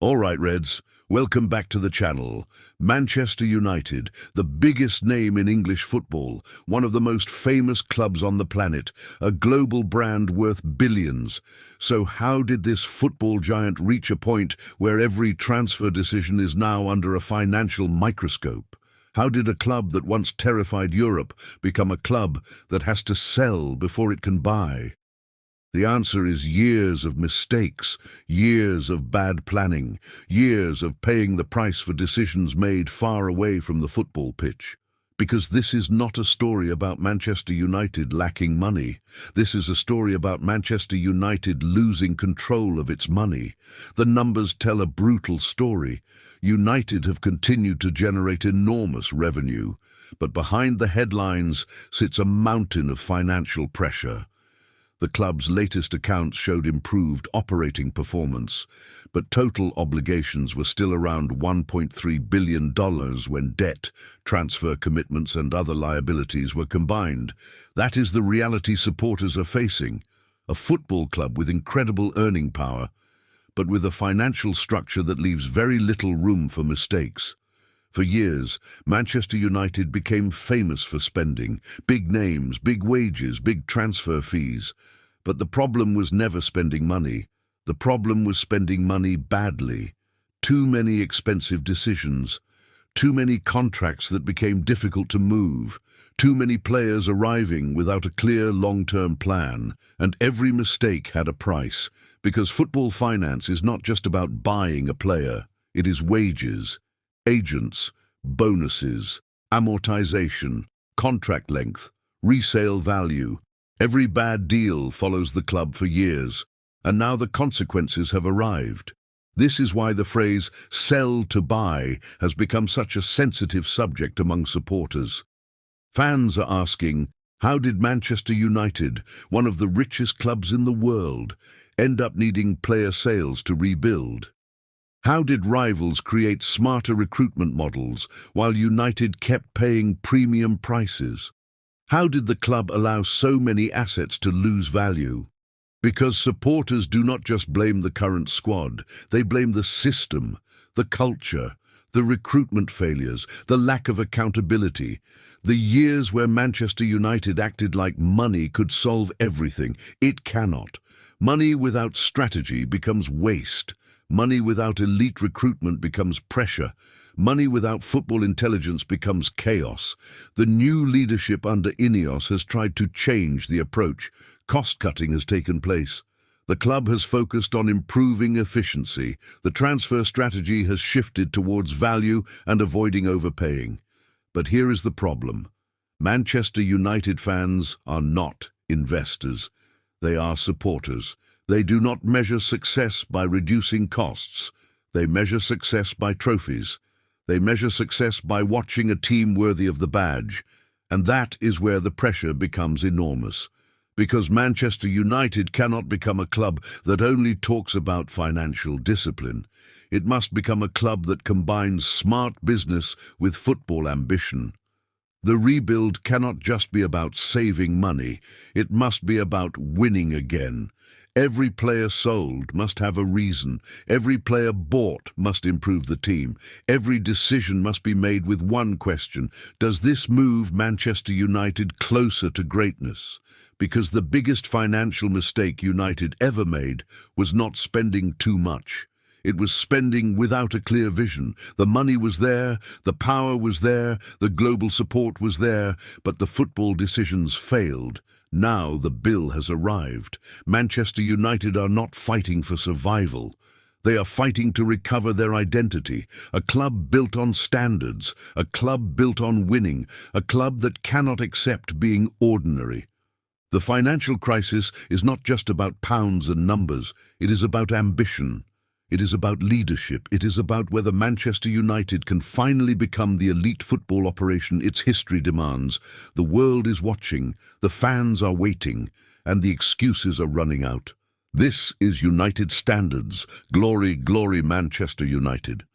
All right, Reds, welcome back to the channel. Manchester United, the biggest name in English football, one of the most famous clubs on the planet, a global brand worth billions. So how did this football giant reach a point where every transfer decision is now under a financial microscope? How did a club that once terrified Europe become a club that has to sell before it can buy? The answer is years of mistakes, years of bad planning, years of paying the price for decisions made far away from the football pitch. Because this is not a story about Manchester United lacking money. This is a story about Manchester United losing control of its money. The numbers tell a brutal story. United have continued to generate enormous revenue, but behind the headlines sits a mountain of financial pressure. The club's latest accounts showed improved operating performance, but total obligations were still around $1.3 billion when debt, transfer commitments and other liabilities were combined. That is the reality supporters are facing. A football club with incredible earning power, but with a financial structure that leaves very little room for mistakes. For years, Manchester United became famous for spending, big names, big wages, big transfer fees. But the problem was never spending money. The problem was spending money badly. Too many expensive decisions, too many contracts that became difficult to move, too many players arriving without a clear long-term plan, and every mistake had a price, because football finance is not just about buying a player, it is wages, agents, bonuses, amortization, contract length, resale value. Every bad deal follows the club for years, and now the consequences have arrived. This is why the phrase "sell to buy" has become such a sensitive subject among supporters. Fans are asking, how did Manchester United, one of the richest clubs in the world, end up needing player sales to rebuild? How did rivals create smarter recruitment models while United kept paying premium prices? How did the club allow so many assets to lose value? Because supporters do not just blame the current squad, they blame the system, the culture, the recruitment failures, the lack of accountability, the years where Manchester United acted like money could solve everything. It cannot. Money without strategy becomes waste. Money without elite recruitment becomes pressure. Money without football intelligence becomes chaos. The new leadership under INEOS has tried to change the approach. Cost-cutting has taken place. The club has focused on improving efficiency. The transfer strategy has shifted towards value and avoiding overpaying. But here is the problem. Manchester United fans are not investors. They are supporters. They do not measure success by reducing costs. They measure success by trophies. They measure success by watching a team worthy of the badge. And that is where the pressure becomes enormous. Because Manchester United cannot become a club that only talks about financial discipline. It must become a club that combines smart business with football ambition. The rebuild cannot just be about saving money. It must be about winning again. Every player sold must have a reason. Every player bought must improve the team. Every decision must be made with one question: does this move Manchester United closer to greatness? Because the biggest financial mistake United ever made was not spending too much. It was spending without a clear vision. The money was there, the power was there, the global support was there, but the football decisions failed. Now the bill has arrived. Manchester United are not fighting for survival. They are fighting to recover their identity. A club built on standards, a club built on winning, a club that cannot accept being ordinary. The financial crisis is not just about pounds and numbers. It is about ambition. It is about leadership. It is about whether Manchester United can finally become the elite football operation its history demands. The world is watching, the fans are waiting, and the excuses are running out. This is United Standards. Glory, glory, Manchester United.